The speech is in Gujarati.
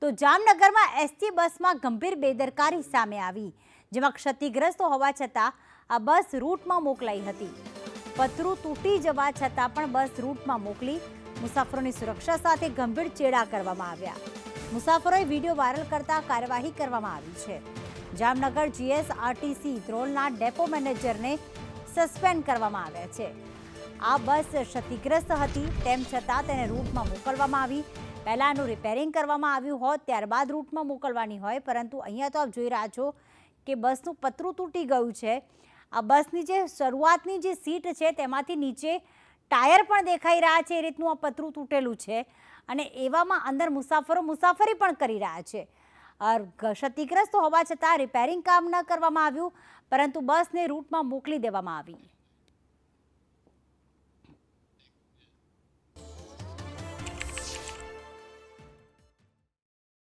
તો જામનગરમાં એસટી બસમાં ગંભીર બેદરકારી સામે આવી, જેમાં ક્ષતિગ્રસ્ત હોવા છતાં આ બસ રૂટમાં મોકલાઈ હતી। પતરું તૂટી જવા છતાં પણ બસ રૂટમાં મોકલી મુસાફરોની સુરક્ષા સાથે ગંભીર ચેડા કરવામાં આવ્યા। મુસાફરોએ વિડીયો વાયરલ કરતા કાર્યવાહી કરવામાં આવી છે। જામનગર જીએસઆરટીસી ધ્રોલના ડેપો મેનેજરને સસ્પેન્ડ કરવામાં આવ્યા છે। આ બસ ક્ષતિગ્રસ્ત હતી, તેમ છતાં તેને રૂટમાં મોકલવામાં આવી। પહેલાંનું રિપેરિંગ કરવામાં આવ્યું હોત, ત્યારબાદ રૂટમાં મોકલવાની હોય, પરંતુ અહીંયા તો આપ જોઈ રહ્યા છો કે બસનું પતરું તૂટી ગયું છે। આ બસની જે શરૂઆતની જે સીટ છે તેમાંથી નીચે ટાયર પણ દેખાઈ રહ્યા છે, એ રીતનું આ પતરું તૂટેલું છે અને એવામાં અંદર મુસાફરો મુસાફરી પણ કરી રહ્યા છે। ક્ષતિગ્રસ્ત હોવા છતાં રિપેરિંગ કામ ન કરવામાં આવ્યું, પરંતુ બસને રૂટમાં મોકલી દેવામાં આવી।